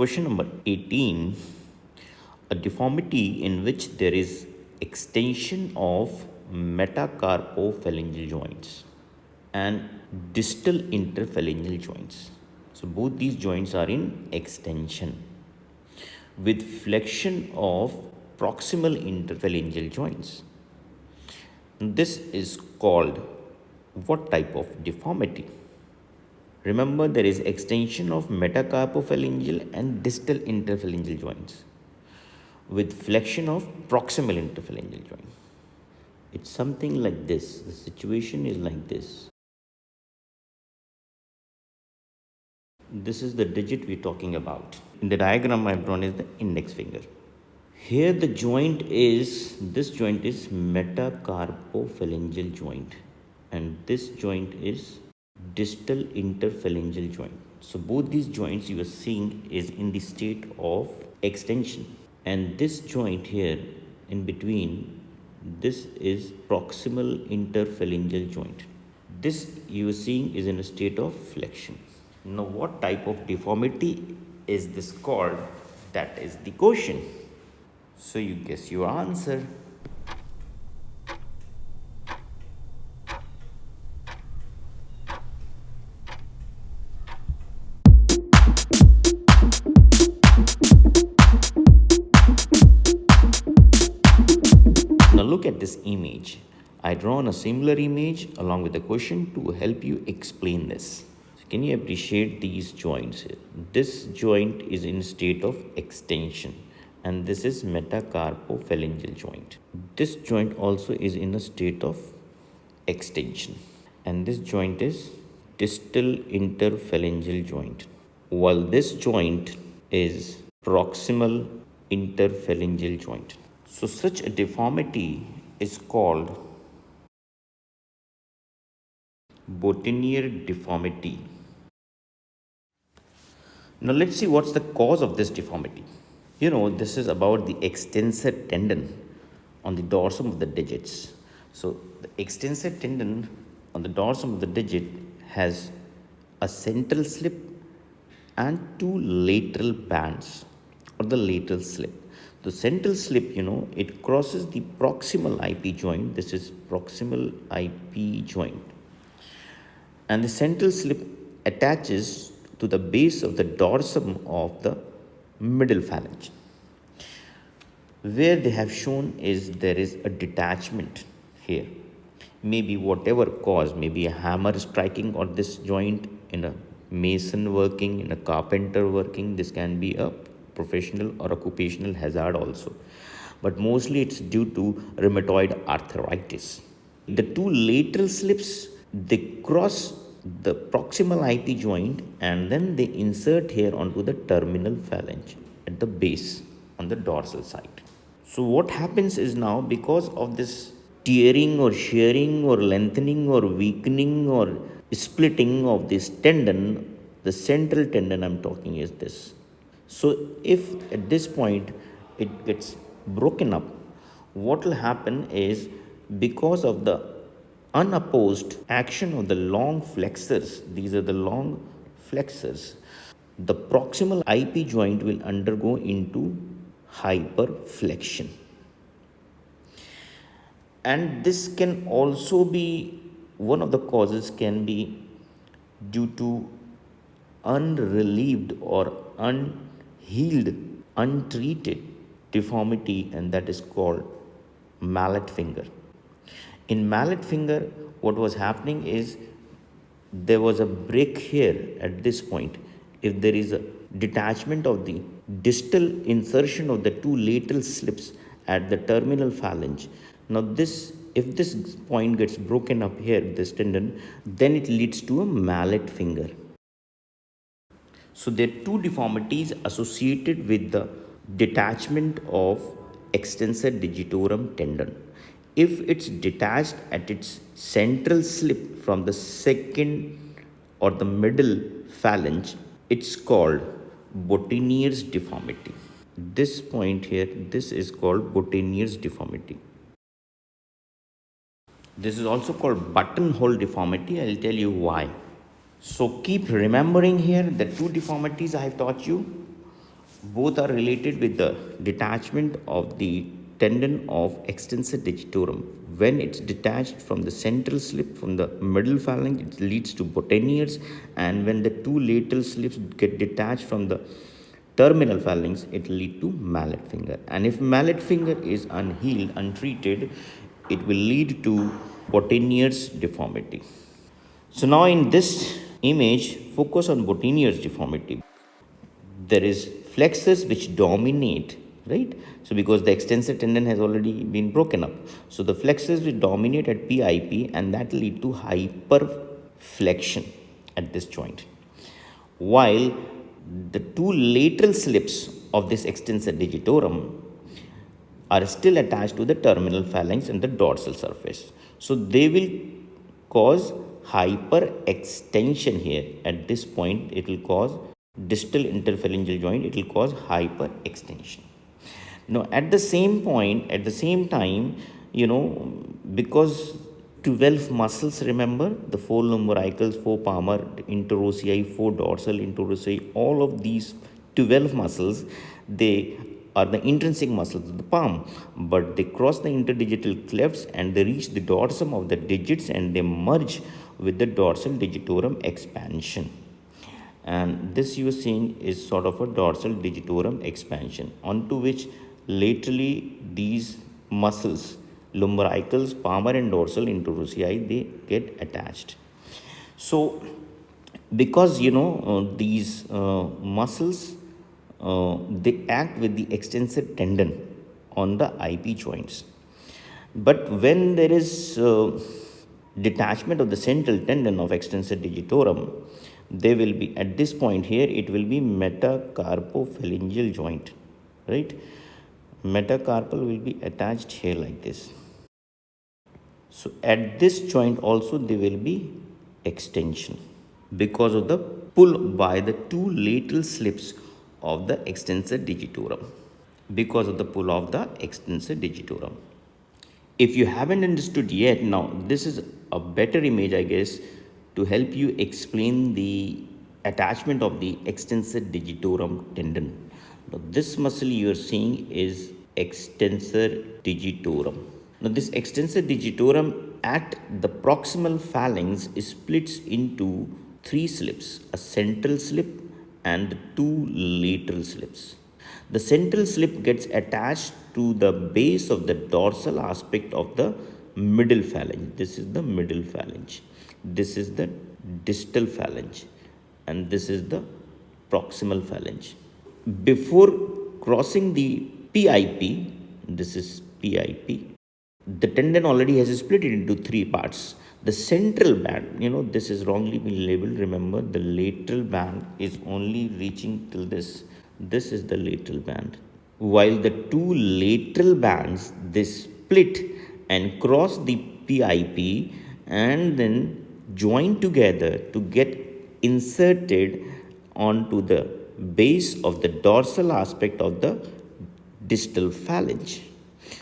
Question number 18. A deformity in which there is extension of metacarpophalangeal joints and distal interphalangeal joints. So both these joints are in extension with flexion of proximal interphalangeal joints. This is called what type of deformity? Remember, there is extension of metacarpophalangeal and distal interphalangeal joints with flexion of proximal interphalangeal joint. It's something like this. The situation is like this. This is the digit we're talking about. In the diagram I've drawn is the index finger. Here the joint is, this joint is metacarpophalangeal joint and this joint is distal interphalangeal joint. So both these joints you are seeing is in the state of extension, and this joint here in between, this is proximal interphalangeal joint. This you are seeing is in a state of flexion. Now what type of deformity is this called? That is the question. So you guess your answer. Now look at this image. I drawn a similar image along with the question to help you explain this. So can you appreciate these joints here? This joint is in state of extension and this is metacarpophalangeal joint. This joint also is in a state of extension and this joint is distal interphalangeal joint, while this joint is proximal interphalangeal joint. So such a deformity is called Boutonniere deformity. Now let's see what's the cause of this deformity. You know, this is about the extensor tendon on the dorsum of the digits. So the extensor tendon on the dorsum of the digit has a central slip and two lateral bands or the lateral slip. The central slip, you know, it crosses the proximal IP joint. This is proximal IP joint. And the central slip attaches to the base of the dorsum of the middle phalange. Where they have shown is there is a detachment here. Maybe whatever cause, maybe a hammer striking on this joint in a mason working, in a carpenter working. This can be a professional or occupational hazard also. But mostly it's due to rheumatoid arthritis. The two lateral slips, they cross the proximal IP joint and then they insert here onto the terminal phalange at the base on the dorsal side. So what happens is now, because of this tearing or shearing or lengthening or weakening or splitting of this tendon, the central tendon I'm talking is this. So if at this point it gets broken up, what will happen is, because of the unopposed action of the long flexors, these are the long flexors, the proximal IP joint will undergo into hyperflexion. And this can also be, one of the causes can be due to unrelieved or unhealed, untreated deformity, and that is called mallet finger. In mallet finger, what was happening is there was a break here at this point. If there is a detachment of the distal insertion of the two lateral slips at the terminal phalange, now this, if this point gets broken up here, this tendon, then it leads to a mallet finger. So there are two deformities associated with the detachment of extensor digitorum tendon. If it's detached at its central slip from the second or the middle phalange, it's called Boutonniere's deformity. This point here, this is called Boutonniere's deformity. This is also called buttonhole deformity. I'll tell you why. So keep remembering here the two deformities I have taught you. Both are related with the detachment of the tendon of extensor digitorum. When it's detached from the central slip from the middle phalanx, it leads to Boutonnieres, and when the two lateral slips get detached from the terminal phalanx, it will lead to mallet finger. And if mallet finger is unhealed, untreated, it will lead to Boutonniere's deformity. So now in this image, focus on Boutonniere's deformity. There is flexors which dominate, right? So because the extensor tendon has already been broken up, so the flexors will dominate at PIP, and that will lead to hyperflexion at this joint, while the two lateral slips of this extensor digitorum are still attached to the terminal phalanx and the dorsal surface. So they will cause hyperextension here. At this point, it will cause distal interphalangeal joint, it will cause hyperextension. Now, at the same point, at the same time, because 12 muscles, remember, the four lumbricals, four palmar interossei, four dorsal interossei, all of these 12 muscles, they are the intrinsic muscles of the palm, but they cross the interdigital clefts and they reach the dorsum of the digits and they merge with the dorsal digitorum expansion. And this you are seeing is sort of a dorsal digitorum expansion, onto which laterally these muscles, lumbricals, palmar and dorsal interossei, they get attached. So because these muscles, they act with the extensor tendon on the IP joints, but when there is detachment of the central tendon of extensor digitorum, they will be at this point here, it will be metacarpophalangeal joint, right? Metacarpal will be attached here like this. So at this joint also there will be extension because of the pull by the two lateral slips of the extensor digitorum, because of the pull of the extensor digitorum. If you haven't understood yet, now this is a better image, I guess, to help you explain the attachment of the extensor digitorum tendon. Now, this muscle you are seeing is extensor digitorum. Now, this extensor digitorum at the proximal phalanx splits into three slips, a central slip and two lateral slips. The central slip gets attached to the base of the dorsal aspect of the middle phalange. This is the middle phalange. This is the distal phalange. And this is the proximal phalange. Before crossing the PIP, this is PIP, the tendon already has split it into three parts. The central band, this is wrongly been labeled. Remember, the lateral band is only reaching till this. This is the lateral band. While the two lateral bands, they split and cross the PIP and then join together to get inserted onto the base of the dorsal aspect of the distal phalange.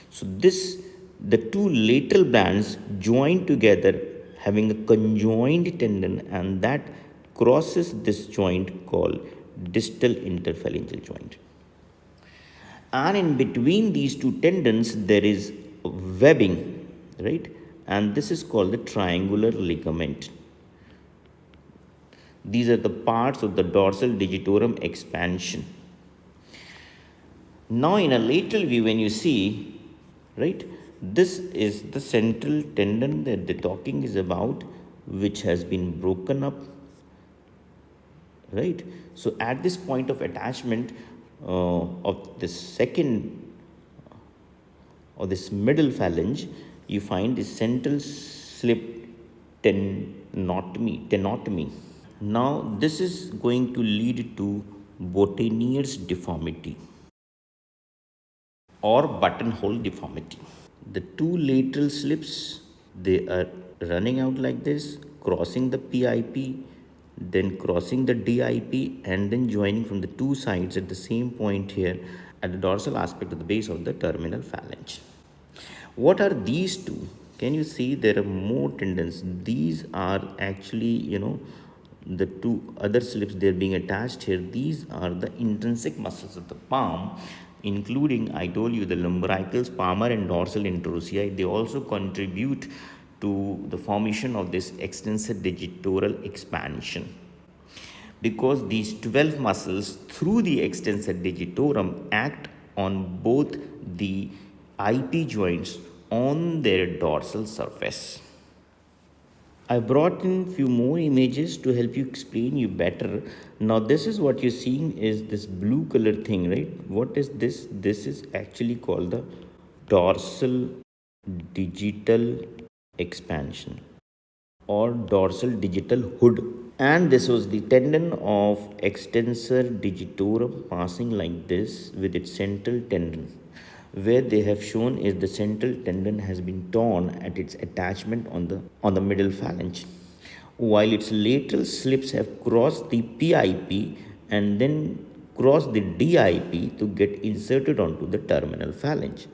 So the two lateral bands join together having a conjoined tendon, and that crosses this joint called distal interphalangeal joint. And in between these two tendons there is webbing, right? And this is called the triangular ligament. These are the parts of the dorsal digitorum expansion. Now in a lateral view, when you see, right, this is the central tendon that the talking is about, which has been broken up, right? So at this point of attachment of this second or this middle phalange, you find the central slip tenotomy. Now this is going to lead to Boutonniere's deformity or buttonhole deformity. The two lateral slips, they are running out like this, crossing the PIP, then crossing the DIP, and then joining from the two sides at the same point here at the dorsal aspect of the base of the terminal phalange. What are these two? Can you see there are more tendons? These are actually, the two other slips they're being attached here, these are the intrinsic muscles of the palm, including, I told you, the lumbricals, palmar and dorsal interossei. They also contribute to the formation of this extensor digitoral expansion, because these 12 muscles through the extensor digitorum act on both the IP joints on their dorsal surface. I brought in few more images to help you explain you better. Now this is what you're seeing is this blue color thing, right? What is this? This is actually called the dorsal digital expansion or dorsal digital hood. And this was the tendon of extensor digitorum passing like this with its central tendon. Where they have shown is the central tendon has been torn at its attachment on the middle phalange, while its lateral slips have crossed the PIP and then crossed the DIP to get inserted onto the terminal phalange.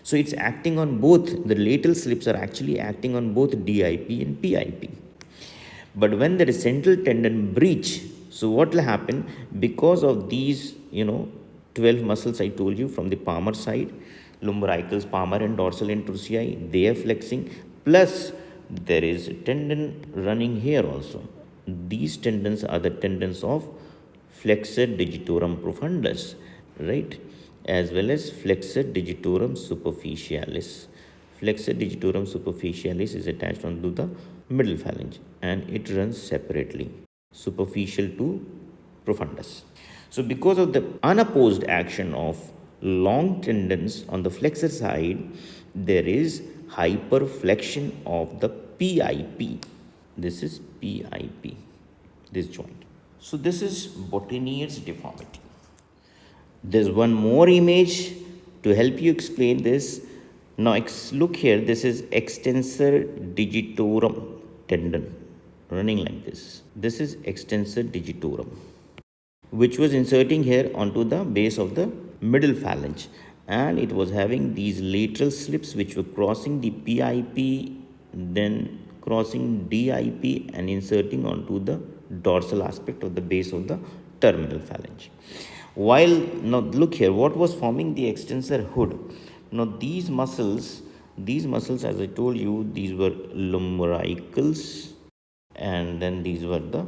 So it's acting on both, the lateral slips are actually acting on both DIP and PIP. But when there is central tendon breach, so what will happen, because of these 12 muscles I told you from the palmar side, lumbricals, palmar and dorsal interossei, they are flexing, plus there is a tendon running here also. These tendons are the tendons of flexor digitorum profundus, right, as well as flexor digitorum superficialis. Flexor digitorum superficialis is attached onto the middle phalange and it runs separately, superficial to profundus. So because of the unopposed action of long tendons on the flexor side, there is hyperflexion of the PIP. This is PIP, this joint. So this is Boutonniere's deformity. There's one more image to help you explain this. Now look here, this is extensor digitorum tendon running like this. This is extensor digitorum, which was inserting here onto the base of the middle phalange, and it was having these lateral slips which were crossing the PIP, then crossing DIP and inserting onto the dorsal aspect of the base of the terminal phalange. While now look here, what was forming the extensor hood? Now these muscles as I told you, these were lumbricals and then these were the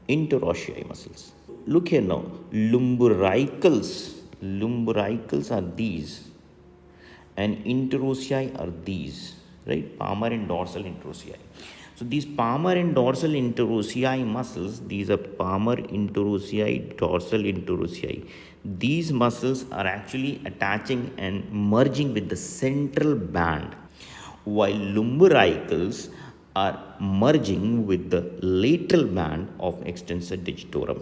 interossei muscles. Look here now, lumbricals are these and interossei are these, right? Palmar and dorsal interossei. So these palmar and dorsal interossei muscles, these are palmar interossei, dorsal interossei. These muscles are actually attaching and merging with the central band, while lumbricals are merging with the lateral band of extensor digitorum.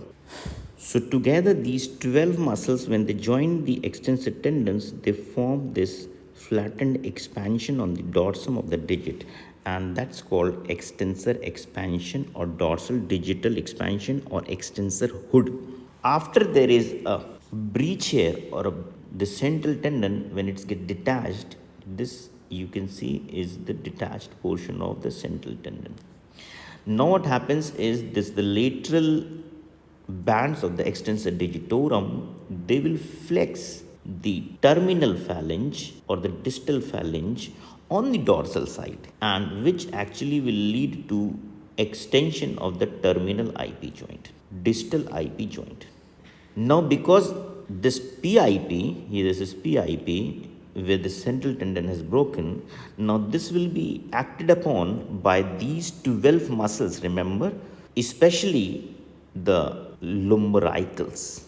So together these 12 muscles, when they join the extensor tendons, they form this flattened expansion on the dorsum of the digit, and that's called extensor expansion or dorsal digital expansion or extensor hood. After there is a breach here or the central tendon, when it's get detached, this you can see is the detached portion of the central tendon. Now what happens is this, the lateral bands of the extensor digitorum, they will flex the terminal phalange or the distal phalange on the dorsal side, and which actually will lead to extension of the terminal IP joint, distal IP joint. Now because this PIP, here this is PIP where the central tendon has broken, now this will be acted upon by these 12 muscles, remember, especially the lumbricals,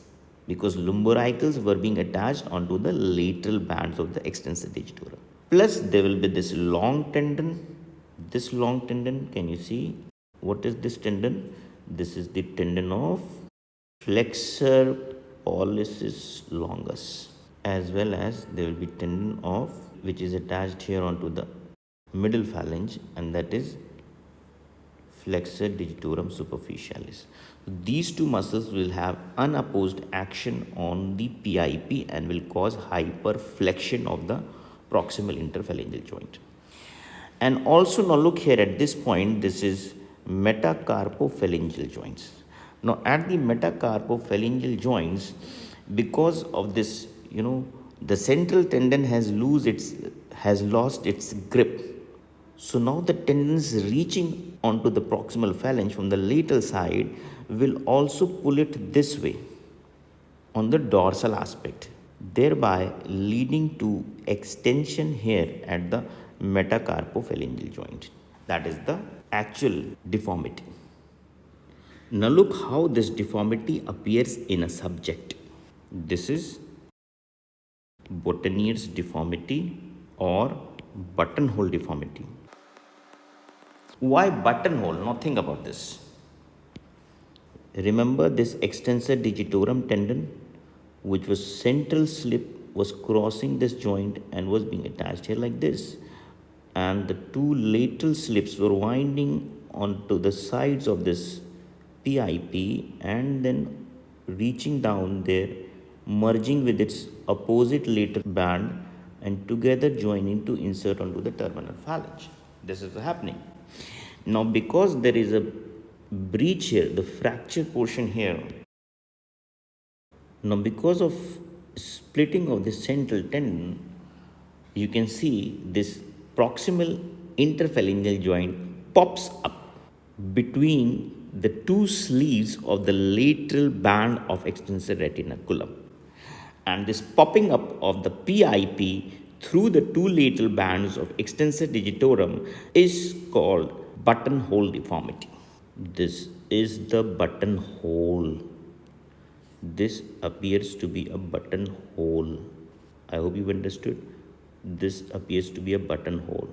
because lumbricals were being attached onto the lateral bands of the extensor digitorum. Plus there will be this long tendon, can you see what is this tendon? This is the tendon of flexor pollicis longus, as well as there will be tendon of which is attached here onto the middle phalange, and that is flexor digitorum superficialis. These two muscles will have unopposed action on the PIP and will cause hyperflexion of the proximal interphalangeal joint. And also now look here at this point, this is metacarpophalangeal joints. Now, at the metacarpophalangeal joints, because of this, the central tendon has lost its grip. So now the tendons reaching onto the proximal phalange from the lateral side will also pull it this way on the dorsal aspect, thereby leading to extension here at the metacarpophalangeal joint. That is the actual deformity. Now look how this deformity appears in a subject. This is Boutonniere's deformity or buttonhole deformity. Why buttonhole? Now think about this. Remember this extensor digitorum tendon, which was central slip, was crossing this joint and was being attached here like this. And the two lateral slips were winding onto the sides of this PIP and then reaching down there, merging with its opposite lateral band and together joining to insert onto the terminal phalange. This is happening. Now, because there is a breach here, the fracture portion here, now because of splitting of the central tendon, you can see this proximal interphalangeal joint pops up between the two sleeves of the lateral band of extensor retinaculum. And this popping up of the PIP through the two lateral bands of extensor digitorum is called buttonhole deformity. This is the buttonhole. This appears to be a buttonhole. I hope you've understood. This appears to be a buttonhole.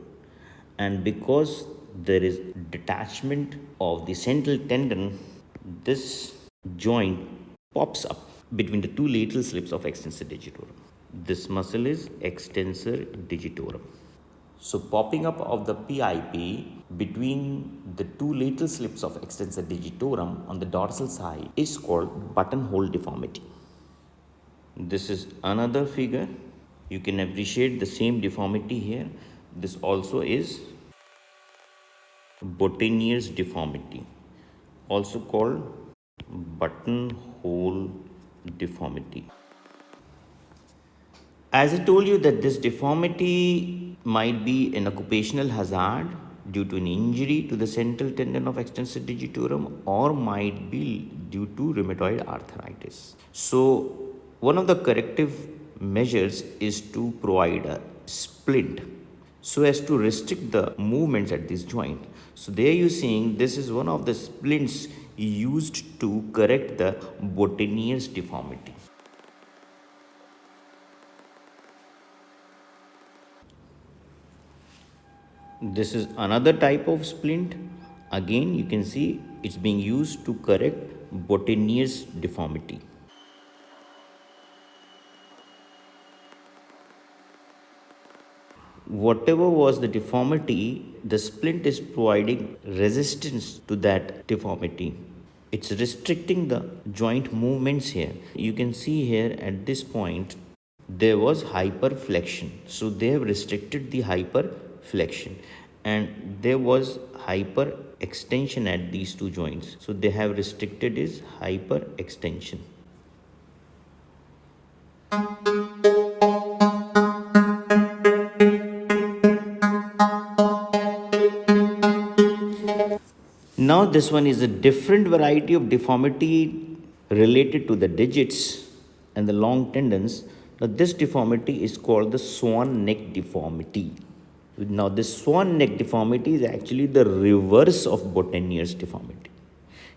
And because there is detachment of the central tendon, this joint pops up between the two lateral slips of extensor digitorum. This muscle is extensor digitorum. So popping up of the PIP between the two lateral slips of extensor digitorum on the dorsal side is called buttonhole deformity. This is another figure. You can appreciate the same deformity here. This also is Boutonniere's deformity, also called buttonhole deformity. As I told you that this deformity might be an occupational hazard due to an injury to the central tendon of extensor digitorum or might be due to rheumatoid arthritis. So one of the corrective measures is to provide a splint so as to restrict the movements at this joint. So there you're seeing this is one of the splints used to correct the Boutonniere's deformity. This is another type of splint. Again, you can see it's being used to correct Boutonniere's deformity. Whatever was the deformity, the splint is providing resistance to that deformity. It's restricting the joint movements here. You can see here at this point, there was hyperflexion. So they have restricted the hyperflexion and there was hyperextension at these two joints. So they have restricted is hyperextension. Now this one is a different variety of deformity related to the digits and the long tendons. Now this deformity is called the swan neck deformity. Now this swan neck deformity is actually the reverse of Boutonniere's deformity.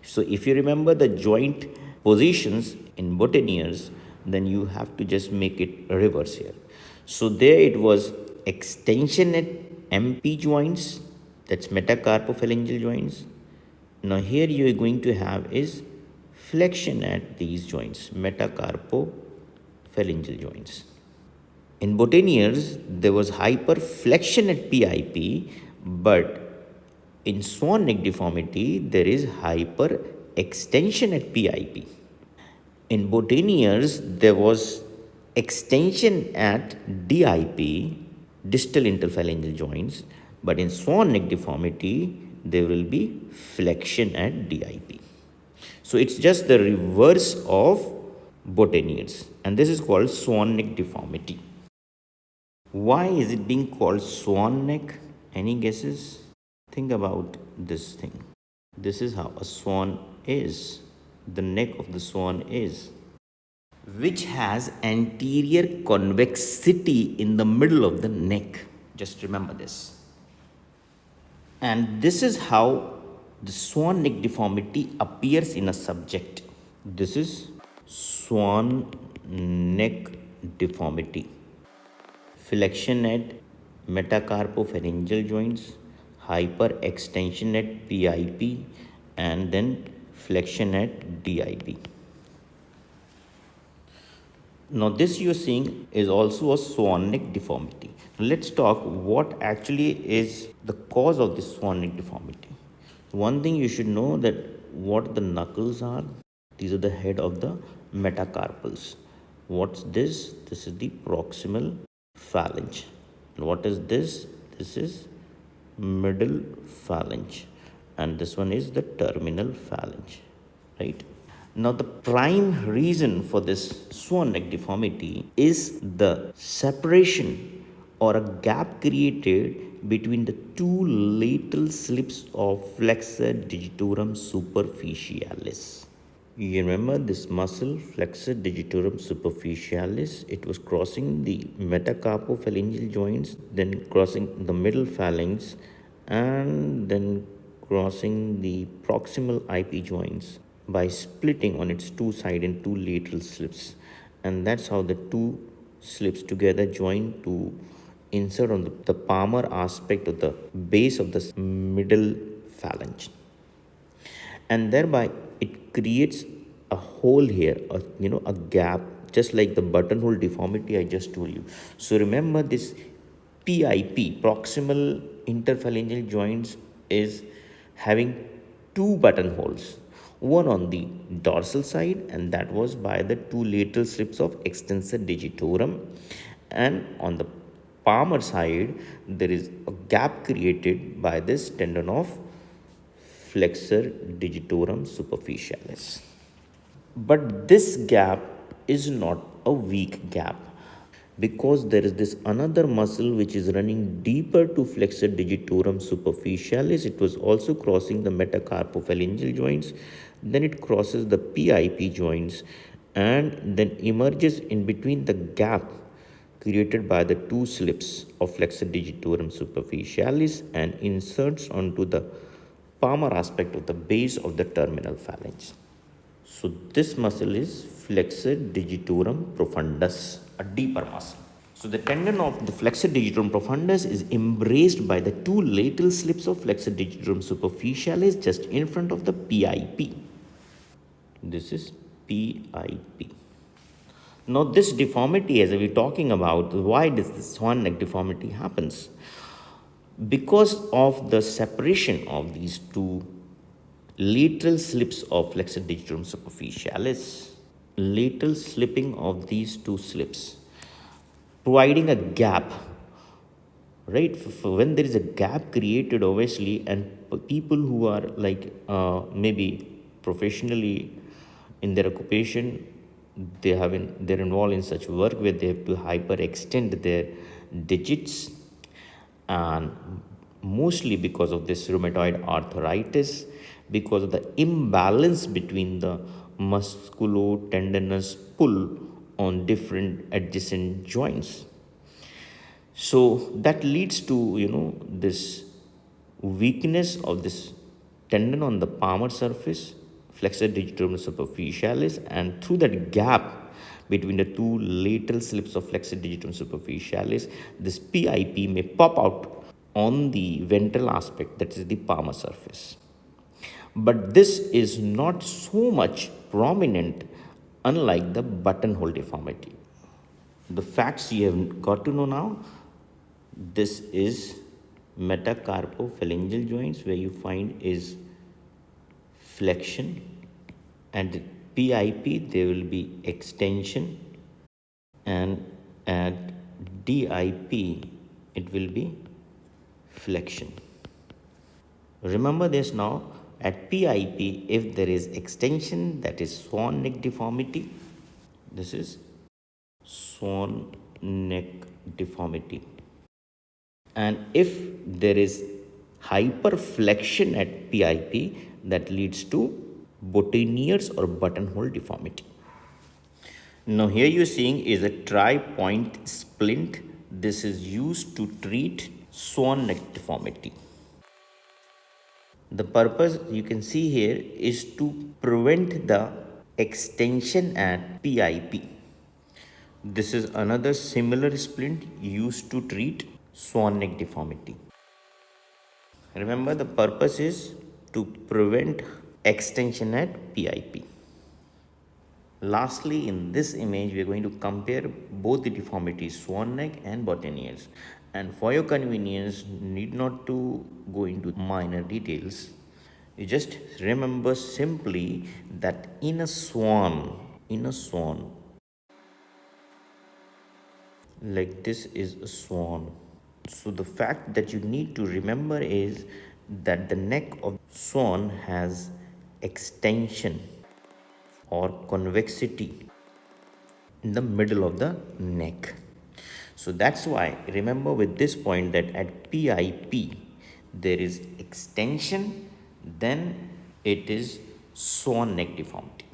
So if you remember the joint positions in Boutonniere's, then you have to just make it reverse here. So there it was extension at MP joints, that's metacarpophalangeal joints. Now here you are going to have is flexion at these joints, metacarpophalangeal joints. In Boutonniere's, there was hyperflexion at PIP, but in swan neck deformity, there is hyperextension at PIP. In Boutonniere's, there was extension at DIP, distal interphalangeal joints, but in swan neck deformity, there will be flexion at DIP. So it's just the reverse of Boutonniere's, and this is called swan neck deformity. Why is it being called swan neck? Any guesses? Think about this thing. This is how a swan is. The neck of the swan is, which has anterior convexity in the middle of the neck. Just remember this. And this is how the swan neck deformity appears in a subject. This is swan neck deformity. Flexion at metacarpopharyngeal joints, hyperextension at PIP, and then flexion at DIP. Now this you're seeing is also a swan neck deformity. Let's talk what actually is the cause of this swan neck deformity. One thing you should know that what the knuckles are. These are the head of the metacarpals. What's this? This is the proximal phalange. And what is this? This is middle phalange. And this one is the terminal phalange, right? Now, the prime reason for this swan neck deformity is the separation or a gap created between the two lateral slips of flexor digitorum superficialis. You remember this muscle, flexor digitorum superficialis, it was crossing the metacarpophalangeal joints, then crossing the middle phalanx, and then crossing the proximal IP joints by splitting on its two side and two lateral slips. And that's how the two slips together join to insert on the palmar aspect of the base of the middle phalange, and thereby it creates a hole here, a gap, just like the buttonhole deformity I just told you. So remember, this PIP, proximal interphalangeal joints, is having two buttonholes, one on the dorsal side, and that was by the two lateral slips of extensor digitorum, and on the palmar side there is a gap created by this tendon of flexor digitorum superficialis. But this gap is not a weak gap, because there is this another muscle which is running deeper to flexor digitorum superficialis. It was also crossing the metacarpophalangeal joints, then it crosses the PIP joints, and then emerges in between the gap created by the two slips of flexor digitorum superficialis and inserts onto the palmar aspect of the base of the terminal phalanx. So this muscle is flexor digitorum profundus, a deeper muscle. So the tendon of the flexor digitorum profundus is embraced by the two lateral slips of flexor digitorum superficialis just in front of the PIP. This is PIP. Now this deformity, as we're talking about, why does this swan neck deformity happens? Because of the separation of these two lateral slips of flexor digitorum superficialis, lateral slipping of these two slips, providing a gap, right? For when there is a gap created, obviously, and people who are like maybe professionally in their occupation, they're involved in such work where they have to hyperextend their digits, and mostly because of this rheumatoid arthritis, because of the imbalance between the musculo-tendinous pull on different adjacent joints. So that leads to this weakness of this tendon on the palmar surface, flexor digitorum superficialis, and through that gap between the two lateral slips of flexor digitorum superficialis, this PIP may pop out on the ventral aspect, that is the palmar surface. But this is not so much prominent, unlike the buttonhole deformity. The facts you have got to know now: this is metacarpophalangeal joints, where you find is flexion, and PIP there will be extension, and at DIP it will be flexion. Remember this now. At PIP, if there is extension, that is swan neck deformity. This is swan neck deformity. And if there is hyperflexion at PIP, that leads to Boutonniere's or buttonhole deformity. Now here you're seeing is a tri-point splint. This is used to treat swan neck deformity. The purpose you can see here is to prevent the extension at PIP. This is another similar splint used to treat swan neck deformity. Remember, the purpose is to prevent extension at PIP. Lastly, in this image, we are going to compare both the deformities, swan neck and Boutonniere's. And for your convenience, need not to go into minor details. You just remember simply that in a swan, like this is a swan. So the fact that you need to remember is that the neck of swan has extension or convexity in the middle of the neck. So that's why remember with this point that at PIP there is extension, then it is swan neck deformity.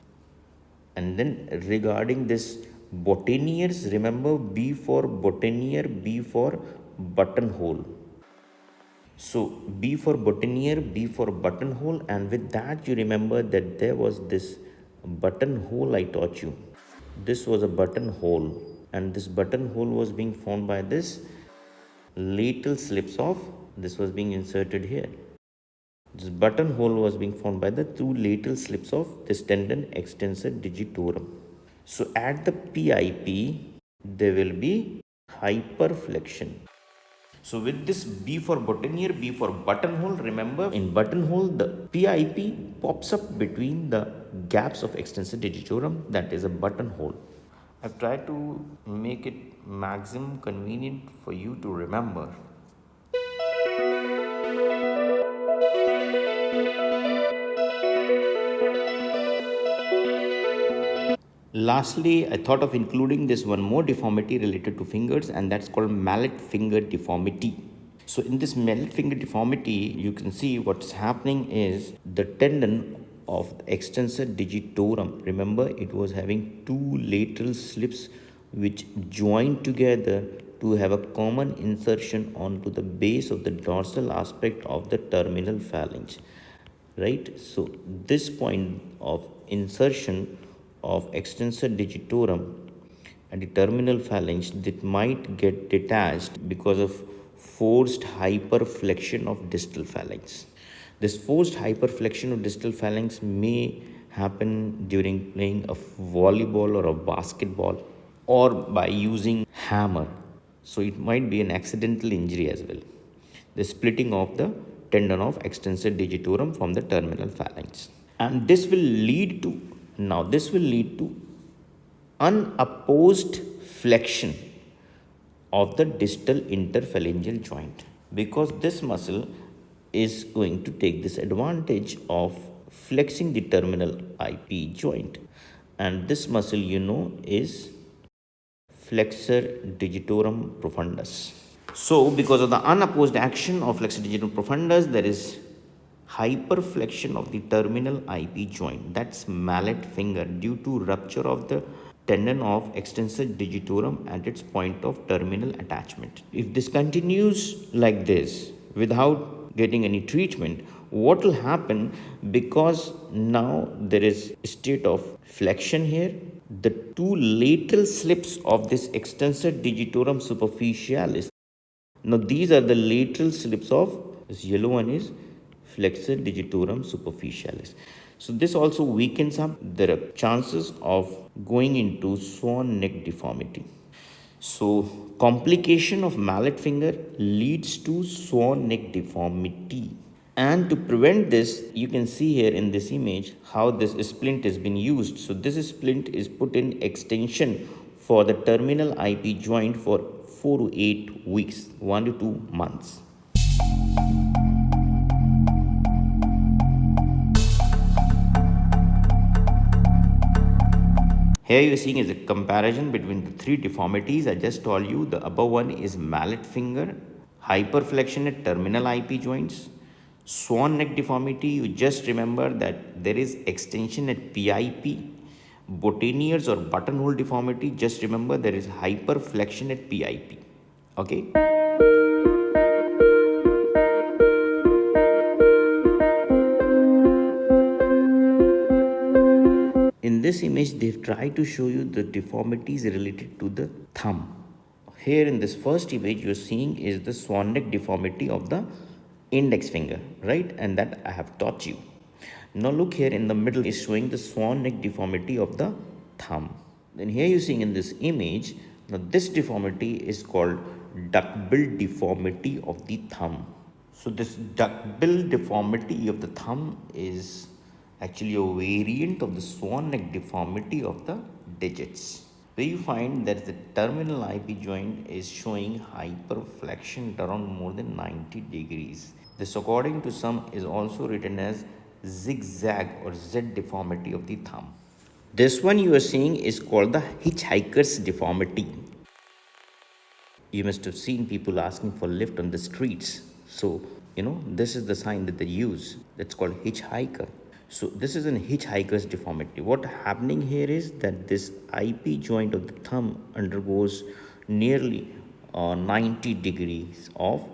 And then regarding this Boutonniere's, remember B for Boutonniere, B for buttonhole. So B for Boutonniere, B for buttonhole, and with that you remember that there was this buttonhole I taught you. This was a buttonhole, and this buttonhole was being formed by this lateral slips of, this was being inserted here. This buttonhole was being formed by the two lateral slips of this tendon extensor digitorum. So at the PIP, there will be hyperflexion. So with this B for Boutonniere, B for buttonhole, remember in buttonhole, the PIP pops up between the gaps of extensor digitorum, that is a buttonhole. I've tried to make it maximum convenient for you to remember. Lastly, I thought of including this one more deformity related to fingers, and that's called mallet finger deformity. So in this mallet finger deformity, you can see what's happening is the tendon of the extensor digitorum. Remember, it was having two lateral slips which joined together to have a common insertion onto the base of the dorsal aspect of the terminal phalanx. Right? So this point of insertion of extensor digitorum and the terminal phalanx that might get detached because of forced hyperflexion of distal phalanx. This forced hyperflexion of distal phalanx may happen during playing a volleyball or a basketball or by using hammer. So it might be an accidental injury as well. The splitting of the tendon of extensor digitorum from the terminal phalanx. And this will lead to unopposed flexion of the distal interphalangeal joint, because this muscle is going to take this advantage of flexing the terminal IP joint, and this muscle is flexor digitorum profundus. So because of the unopposed action of flexor digitorum profundus, there is hyperflexion of the terminal IP joint, that's mallet finger, due to rupture of the tendon of extensor digitorum at its point of terminal attachment. If this continues like this without getting any treatment, what will happen, because now there is a state of flexion here, the two lateral slips of this extensor digitorum superficialis, now these are the lateral slips of, this yellow one is flexor digitorum superficialis. So this also weakens up. There are chances of going into swan neck deformity. So complication of mallet finger leads to swan neck deformity. And to prevent this, you can see here in this image how this splint has been used. So this splint is put in extension for the terminal IP joint for 4 to 8 weeks, 1 to 2 months. Here you're seeing is a comparison between the three deformities. I just told you the above one is mallet finger, hyperflexion at terminal IP joints, swan neck deformity. You just remember that there is extension at PIP. Boutonniere's or buttonhole deformity, just remember there is hyperflexion at PIP. Okay. In this image, they've tried to show you the deformities related to the thumb. Here in this first image, you're seeing is the swan neck deformity of the index finger, right? And that I have taught you. Now look here in the middle is showing the swan neck deformity of the thumb. Then here you're seeing in this image, now this deformity is called duckbill deformity of the thumb. So this duckbill deformity of the thumb is actually a variant of the swan neck deformity of the digits, where you find that the terminal IP joint is showing hyperflexion around more than 90 degrees. This, according to some, is also written as zigzag or Z deformity of the thumb. This one you are seeing is called the hitchhiker's deformity. You must have seen people asking for lift on the streets. So, this is the sign that they use. That's called hitchhiker. So this is an hitchhiker's deformity. What happening here is that this IP joint of the thumb undergoes nearly 90 degrees of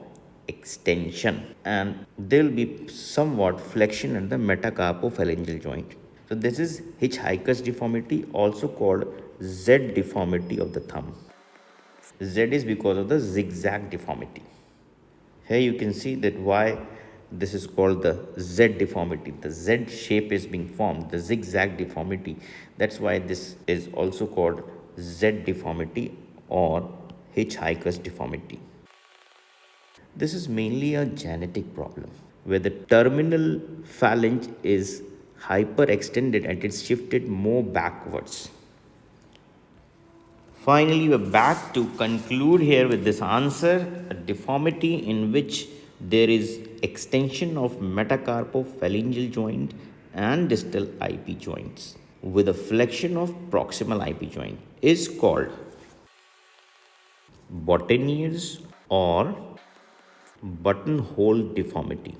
extension, and there will be somewhat flexion at the metacarpophalangeal joint. So this is hitchhiker's deformity, also called Z deformity of the thumb. Z is because of the zigzag deformity. Here you can see that why this is called the Z deformity. The Z shape is being formed, the zigzag deformity. That's why this is also called Z deformity or hitchhiker's deformity. This is mainly a genetic problem where the terminal phalange is hyperextended and it's shifted more backwards. Finally, we're back to conclude here with this answer, a deformity in which there is extension of metacarpophalangeal joint and distal IP joints with a flexion of proximal IP joint is called Boutonniere's or buttonhole deformity.